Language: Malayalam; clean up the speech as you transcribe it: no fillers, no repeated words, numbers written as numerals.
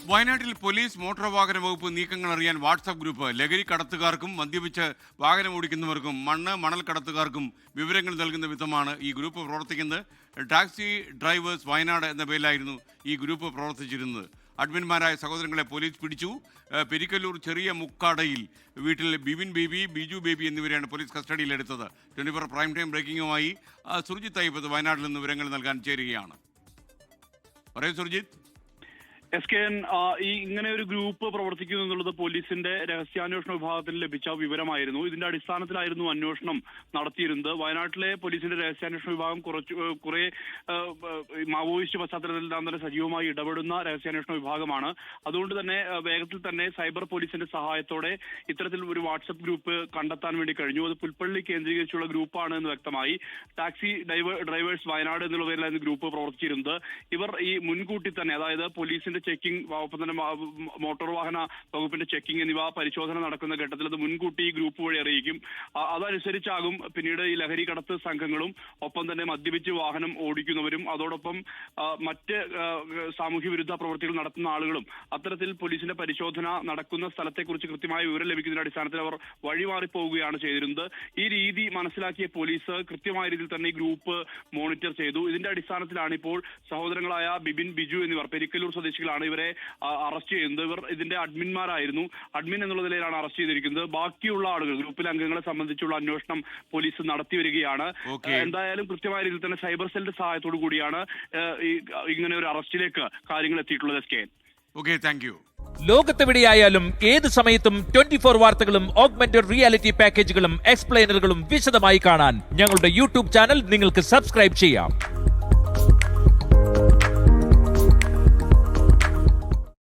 വയനാട്ടിൽ പോലീസ് മോട്ടോർ വാഹന വകുപ്പ് നീക്കങ്ങൾ അറിയാൻ വാട്സാപ്പ് ഗ്രൂപ്പ് ലഹരി കടത്തുകാർക്കും മദ്യപിച്ച് വാഹനം ഓടിക്കുന്നവർക്കും മണൽ കടത്തുകാർക്കും വിവരങ്ങൾ നൽകുന്ന വിധമാണ് ഈ ഗ്രൂപ്പ് പ്രവർത്തിക്കുന്നത്. ടാക്സി ഡ്രൈവേഴ്സ് വയനാട് എന്ന പേരിലായിരുന്നു ഈ ഗ്രൂപ്പ് പ്രവർത്തിച്ചിരുന്നത്. അഡ്മിന്മാരായ സഹോദരങ്ങളെ പോലീസ് പിടിച്ചു. പെരിക്കല്ലൂർ ചെറിയ മുക്കാടയിൽ വീട്ടിൽ ബിബിൻ ബേബി, ബിജു ബേബി എന്നിവരെയാണ് പോലീസ് കസ്റ്റഡിയിലെടുത്തത്. 24 പ്രൈം ടൈം ബ്രേക്കിംഗുമായി സുർജിത്ത് അയ്യപ്പത്ത് വയനാട്ടിൽ നിന്ന് വിവരങ്ങൾ നൽകാൻ ചേരുകയാണ്. പറയൂ സുർജിത്ത്. SKN ഈ ഇങ്ങനെ ഒരു ഗ്രൂപ്പ് പ്രവർത്തിക്കുന്നു എന്നുള്ളത് പോലീസിന്റെ രഹസ്യാന്വേഷണ വിഭാഗത്തിൽ ലഭിച്ച വിവരമായിരുന്നു. ഇതിന്റെ അടിസ്ഥാനത്തിലായിരുന്നു അന്വേഷണം നടത്തിയിരുന്നത്. വയനാട്ടിലെ പോലീസിന്റെ രഹസ്യാന്വേഷണ വിഭാഗം കുറെ മാവോയിസ്റ്റ് പശ്ചാത്തലത്തിൽ തന്നെ സജീവമായി ഇടപെടുന്ന രഹസ്യാന്വേഷണ വിഭാഗമാണ്. അതുകൊണ്ട് തന്നെ വേഗത്തിൽ തന്നെ സൈബർ പോലീസിന്റെ സഹായത്തോടെ ഇത്തരത്തിൽ ഒരു വാട്സപ്പ് ഗ്രൂപ്പ് കണ്ടെത്താൻ വേണ്ടി കഴിഞ്ഞു. അത് പുൽപ്പള്ളി കേന്ദ്രീകരിച്ചുള്ള ഗ്രൂപ്പാണ് എന്ന് വ്യക്തമായി. ടാക്സി ഡ്രൈവേഴ്സ് വയനാട് എന്നുള്ള പേരിലായിരുന്നു ഗ്രൂപ്പ് പ്രവർത്തിച്ചിരുന്നത്. ഇവർ ഈ മുൻകൂട്ടി തന്നെ, അതായത് പോലീസിന്റെ ചെക്കിംഗ്, ഒപ്പം തന്നെ മോട്ടോർ വാഹന വകുപ്പിന്റെ ചെക്കിംഗ് എന്നിവ പരിശോധന നടക്കുന്ന ഘട്ടത്തിൽ അത് മുൻകൂട്ടി ഈ ഗ്രൂപ്പ് വഴി അറിയിക്കും. അതനുസരിച്ചാകും പിന്നീട് ഈ ലഹരി കടത്ത് സംഘങ്ങളും ഒപ്പം തന്നെ മദ്യപിച്ച് വാഹനം ഓടിക്കുന്നവരും അതോടൊപ്പം മറ്റ് സാമൂഹ്യ വിരുദ്ധ പ്രവൃത്തികൾ നടത്തുന്ന ആളുകളും അത്തരത്തിൽ പോലീസിന്റെ പരിശോധന നടക്കുന്ന സ്ഥലത്തെക്കുറിച്ച് കൃത്യമായ വിവരം ലഭിക്കുന്നതിന്റെ അടിസ്ഥാനത്തിൽ അവർ വഴിമാറിപ്പോവുകയാണ് ചെയ്തിരുന്നത്. ഈ രീതി മനസ്സിലാക്കിയ പോലീസ് കൃത്യമായ രീതിയിൽ തന്നെ ഈ ഗ്രൂപ്പ് മോണിറ്റർ ചെയ്തു. ഇതിന്റെ അടിസ്ഥാനത്തിലാണ് ഇപ്പോൾ സഹോദരങ്ങളായ ബിബിൻ, ബിജു എന്നിവർ പെരിക്കല്ലൂർ സ്വദേശികളാണ് ഇവരെ അറസ്റ്റ് ചെയ്യുന്നത്. ഇവർ ഇതിന്റെ അഡ്മിന്മാരായിരുന്നു. അഡ്മിൻ എന്നുള്ള നിലയിലാണ് അറസ്റ്റ് ചെയ്തിരിക്കുന്നത്. ബാക്കിയുള്ള ആളുകൾ, ഗ്രൂപ്പിലെ അംഗങ്ങളെ സംബന്ധിച്ചുള്ള അന്വേഷണം പോലീസ് നടത്തി വരികയാണ്. എന്തായാലും കൃത്യമായ രീതിയിൽ തന്നെ സൈബർ സെല്ലിന്റെ സഹായത്തോടു കൂടിയാണ് ഇങ്ങനെ ഒരു അറസ്റ്റിലേക്ക് കാര്യങ്ങൾ എത്തിയിട്ടുള്ളത്. ലോകത്തെവിടെയായാലും ഏത് സമയത്തും 24 വാർത്തകളും ഓഗ്മെന്റഡ് റിയാലിറ്റി പാക്കേജുകളും എക്സ്പ്ലെയിനറുകളും വിശദമായി കാണാൻ ഞങ്ങളുടെ യൂട്യൂബ് ചാനൽ നിങ്ങൾക്ക് സബ്സ്ക്രൈബ് ചെയ്യാം.